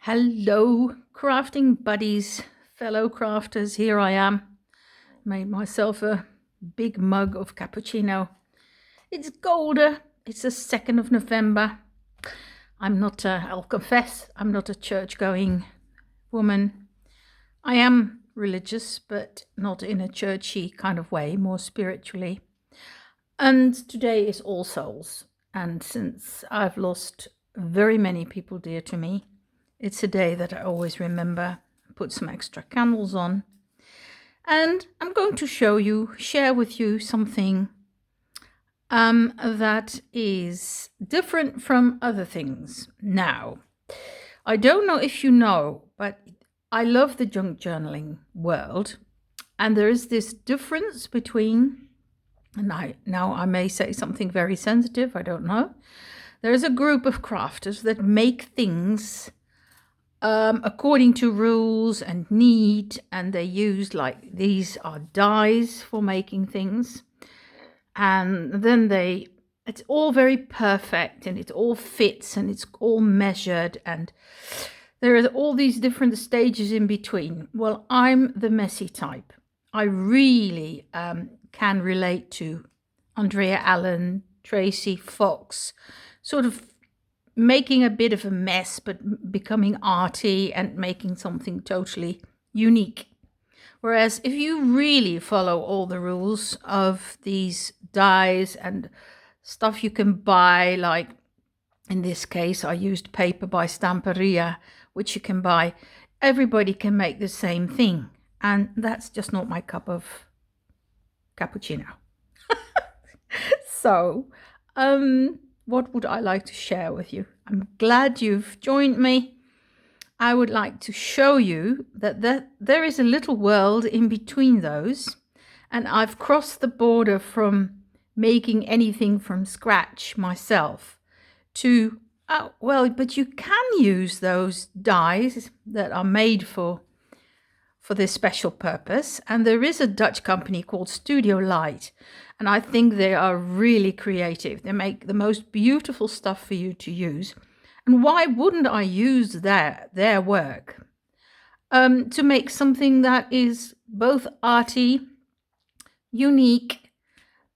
Hello, crafting buddies, fellow crafters. Here I am. Made myself a big mug of cappuccino. It's colder. It's the 2nd of November. I'll confess, I'm not a church-going woman. I am religious, but not in a churchy kind of way, more spiritually. And today is All Souls. And since I've lost very many people dear to me, it's a day that I always remember, put some extra candles on. And I'm going to share with you something that is different from other things. Now, I don't know if you know, but I love the junk journaling world. And there is this difference between, and now I may say something very sensitive, I don't know. There is a group of crafters that make things according to rules and need, and they use these are dies for making things, and then it's all very perfect and it all fits and it's all measured, and there are all these different stages in between. Well, I'm the messy type. I really can relate to Andrea Allen, Tracy Fox, sort of making a bit of a mess, but becoming arty and making something totally unique. Whereas if you really follow all the rules of these dies and stuff you can buy, like in this case, I used paper by Stamperia, which you can buy, everybody can make the same thing. And that's just not my cup of cappuccino. So, what would I like to share with you? I'm glad you've joined me. I would like to show you that there is a little world in between those, and I've crossed the border from making anything from scratch myself to, but you can use those dies that are made for this special purpose. And there is a Dutch company called Studio Light, and I think they are really creative. They make the most beautiful stuff for you to use. And why wouldn't I use their work to make something that is both arty, unique,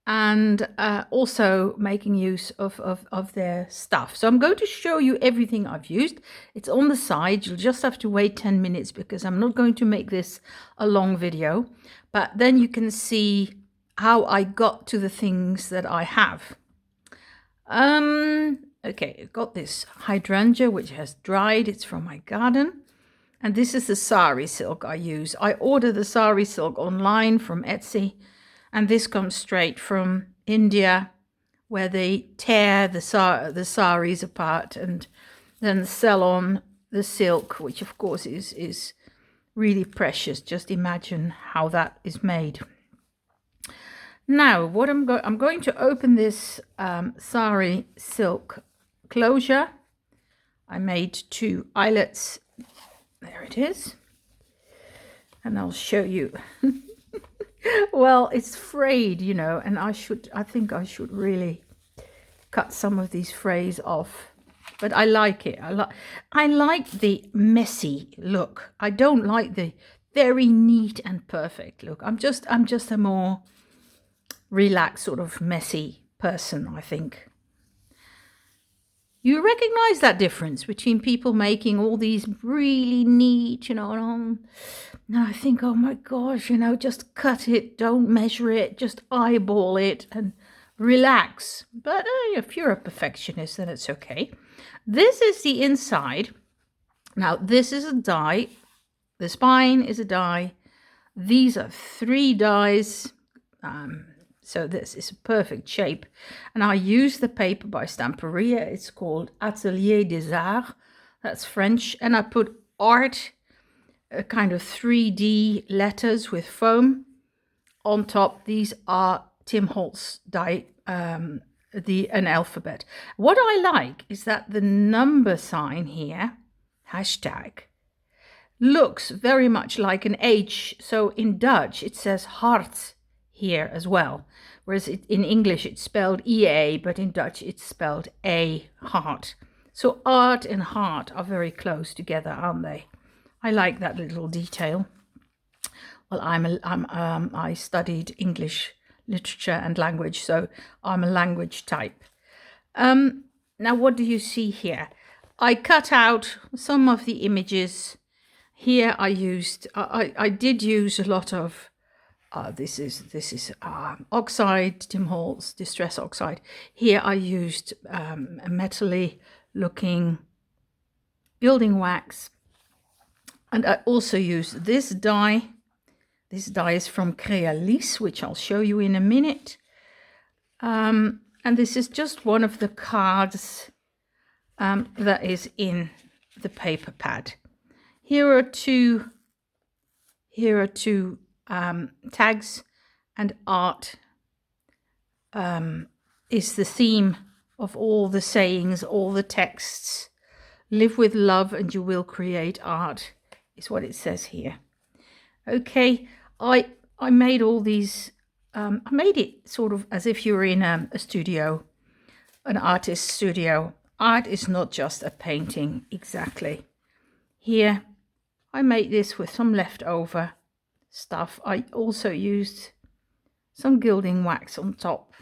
and also making use of their stuff. So I'm going to show you everything I've used. It's on the side. You'll just have to wait 10 minutes because I'm not going to make this a long video. But then you can see how I got to the things that I have. Okay, I've got this hydrangea which has dried. It's from my garden. And this is the sari silk I use. I order the sari silk online from Etsy. And this comes straight from India, where they tear the saris apart and then sell on the silk, which of course is really precious. Just imagine how that is made. Now, what I'm going to open this sari silk closure. I made 2 eyelets. There it is. And I'll show you. Well, it's frayed, you know, and I think I should really cut some of these frays off. But I like it. I like the messy look. I don't like the very neat and perfect look. I'm just a more relaxed, sort of messy person, I think. You recognize that difference between people making all these really neat, you know, and I think, oh my gosh, you know, just cut it, don't measure it, just eyeball it and relax. But if you're a perfectionist, then it's okay. This is the inside. Now, this is a die. The spine is a die. These are 3 dies. So this is a perfect shape. And I use the paper by Stamperia. It's called Atelier des Arts. That's French. And I put art, a kind of 3D letters with foam on top. These are Tim Holtz die, an alphabet. What I like is that the number sign here, hashtag, looks very much like an H. So in Dutch, it says hart here as well. Whereas in English, it's spelled EA, but in Dutch, it's spelled A, heart. So art and heart are very close together, aren't they? I like that little detail. Well, I studied English literature and language, so I'm a language type. Now, what do you see here? I cut out some of the images. Here I did use a lot of, this is oxide, Tim Holtz Distress Oxide. Here I used a metally looking building wax. And I also used this dye. This dye is from Crealies, which I'll show you in a minute. And this is just one of the cards that is in the paper pad. Here are two tags, and art is the theme of all the sayings, all the texts. Live with love and you will create art, is what it says here. Okay, I made all these, I made it sort of as if you were in a studio, an artist's studio. Art is not just a painting, exactly. Here, I made this with some leftover stuff. I also used some gilding wax on top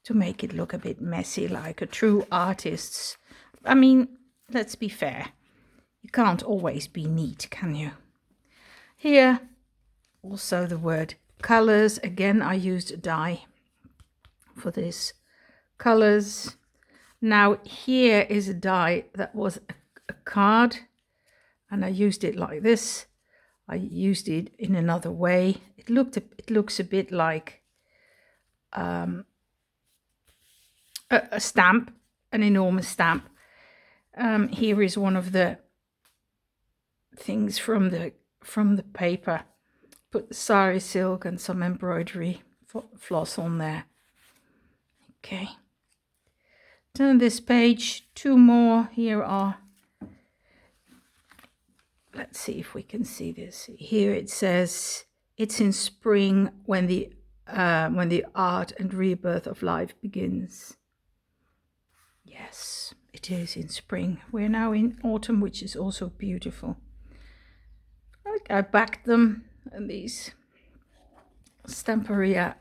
to make it look a bit messy, like a true artist's. I mean, let's be fair. You can't always be neat, can you? Here, also the word colors. Again, I used a dye for this. Colors. Now, here is a die that was a card, and I used it like this. I used it in another way. It looks a bit like a stamp, an enormous stamp. Here is one of the things from the paper. Put the sari silk and some embroidery floss on there. Okay. Turn this page, two more. Here are, let's see if we can see this. Here it says, it's in spring when the art and rebirth of life begins. Yes, it is in spring. We're now in autumn, which is also beautiful. I backed them, and these Stamperia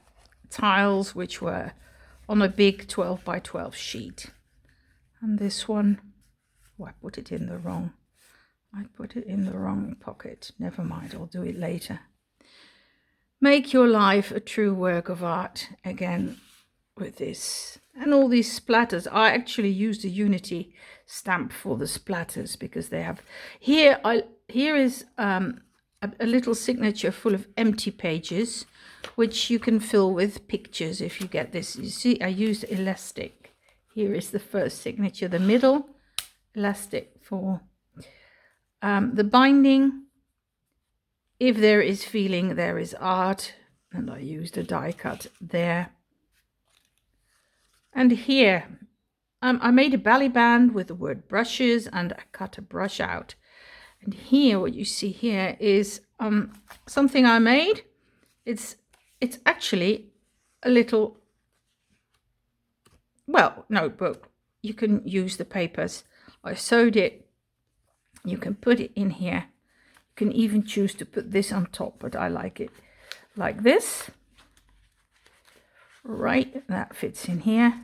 tiles, which were on a big 12 by 12 sheet. And this one, oh, I put it in the wrong pocket. Never mind, I'll do it later. Make your life a true work of art, again with this. And all these splatters, I actually used a Unity stamp for the splatters because they have, here is a little signature full of empty pages, which you can fill with pictures if you get this. You see, I used elastic. Here is the first signature, the middle, elastic for the binding. If there is feeling, there is art, and I used a die cut there. And here, I made a belly band with the word brushes, and I cut a brush out. And here, what you see here is something I made. It's actually a little, well, notebook. You can use the papers. I sewed it. You can put it in here. You can even choose to put this on top, but I like it like this. Right, that fits in here.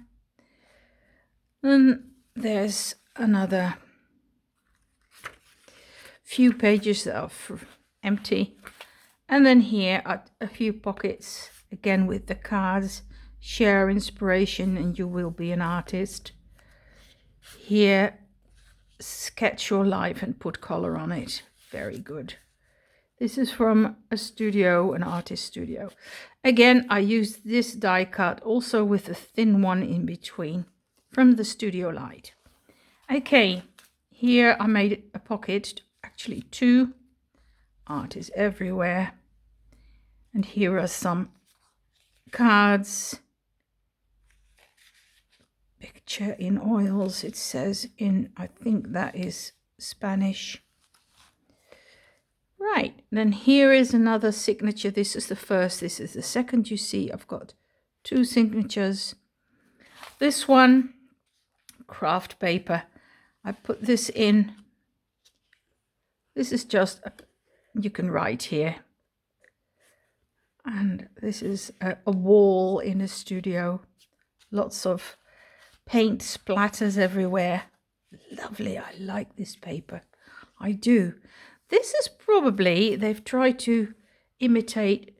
Then there's another few pages that are empty. And then here are a few pockets, again with the cards. Share inspiration and you will be an artist. Here, sketch your life and put color on it. Very good. This is from a studio, an artist studio. Again, I used this die cut also with a thin one in between from the Studio Light. Okay, here I made a pocket, actually two. Art is everywhere. And here are some cards. Picture in oils, it says in, I think that is Spanish. Right, then here is another signature. This is the first, this is the second. You see, I've got two signatures. This one, craft paper. I put this in. This is just, you can write here. And this is a wall in a studio. Lots of paint splatters everywhere. Lovely, I like this paper. I do. This is probably, they've tried to imitate,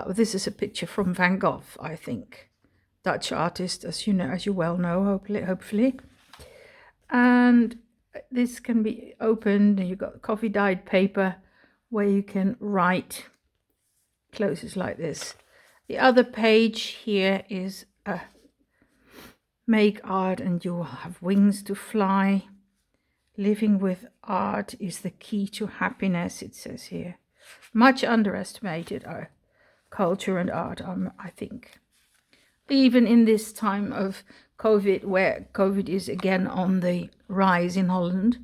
this is a picture from Van Gogh, I think. Dutch artist, as you know, as you well know, hopefully. And this can be opened, and you've got coffee dyed paper where you can write. Closes like this. The other page here is make art and you will have wings to fly. Living with art is the key to happiness, it says here. Much underestimated culture and art, I think. Even in this time of COVID, where COVID is again on the rise in Holland,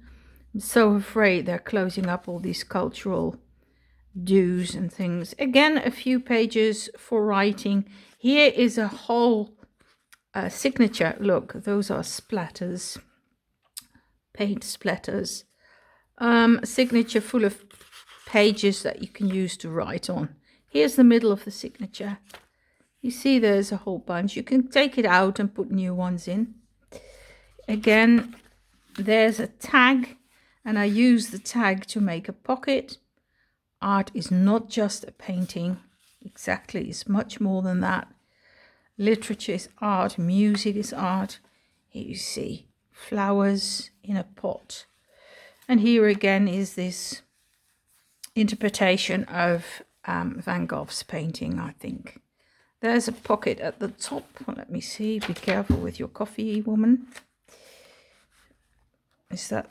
I'm so afraid they're closing up all these cultural dues and things. Again, a few pages for writing. Here is a whole signature. Look, those are splatters, paint splatters. Signature full of pages that you can use to write on. Here's the middle of the signature. You see there's a whole bunch. You can take it out and put new ones in. Again, there's a tag, and I use the tag to make a pocket. Art is not just a painting. Exactly, it's much more than that. Literature is art, music is art. Here you see flowers in a pot. And here again is this interpretation of Van Gogh's painting, I think. There's a pocket at the top. Well, let me see. Be careful with your coffee, woman. Is that...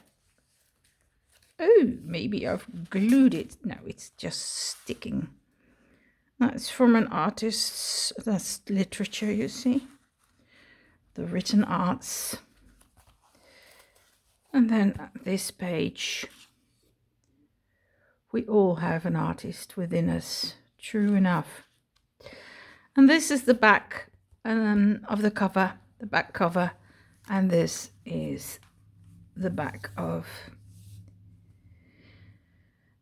Oh, maybe I've glued it. No, it's just sticking. That's from an artist's... That's literature, you see. The written arts. And then this page. We all have an artist within us. True enough. And this is the back of the cover, the back cover. And this is the back of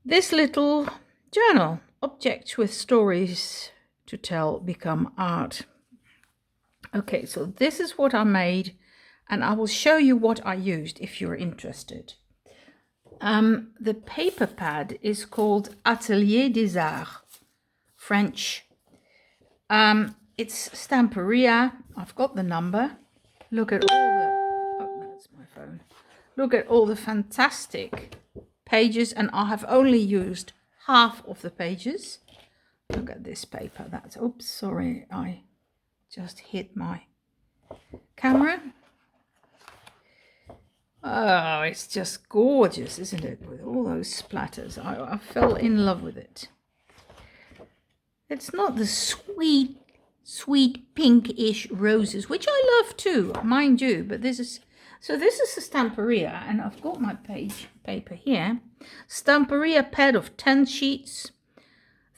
this little journal. Objects with stories to tell become art. Okay, so this is what I made. And I will show you what I used if you're interested. The paper pad is called Atelier des Arts, French. It's Stamperia. I've got the number. Look at all the... Oh, that's my phone. Look at all the fantastic pages, and I have only used half of the pages. Look at this paper. That's... Oops, sorry. I just hit my camera. Oh, it's just gorgeous, isn't it? With all those splatters. I fell in love with it. It's not the sweet pinkish roses, which I love too, mind you. But this is... So this is the Stamperia, and I've got my paper here. Stamperia pad of 10 sheets,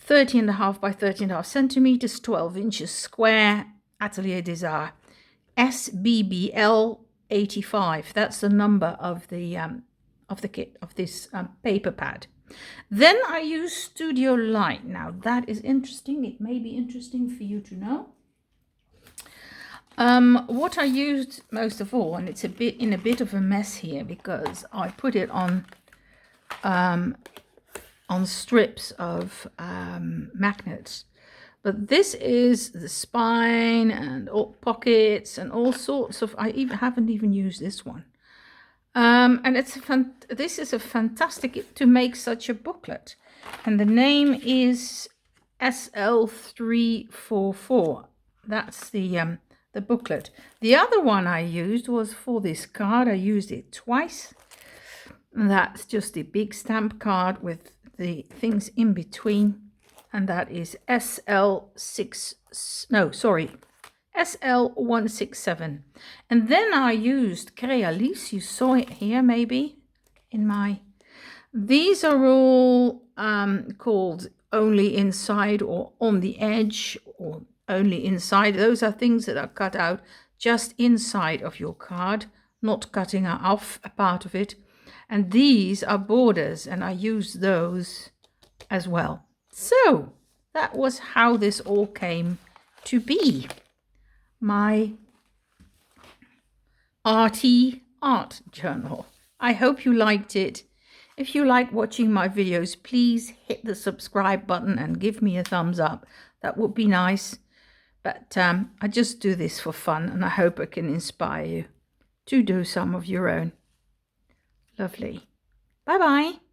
30.5 by 30.5 centimeters, 12 inches square. Atelier des Arts, SBBL 85. That's the number of the kit of this paper pad. Then I use Studio Light. Now that is interesting. It may be interesting for you to know. What I used most of all, and it's a bit of a mess here because I put it on strips of magnets. But this is the spine and all pockets and all sorts of... I haven't even used this one. And this is a fantastic to make such a booklet. And the name is SL344. That's the booklet. The other one I used was for this card. I used it twice. And that's just a big stamp card with the things in between. And that is SL167. And then I used Crealies. You saw it here maybe in my... These are all called only inside or on the edge or only inside. Those are things that are cut out just inside of your card, not cutting off a part of it. And these are borders, and I use those as well. So that was how this all came to be. My arty art journal. I hope you liked it. If you like watching my videos, please hit the subscribe button and give me a thumbs up. That would be nice. But I just do this for fun, and I hope I can inspire you to do some of your own. Lovely. Bye-bye.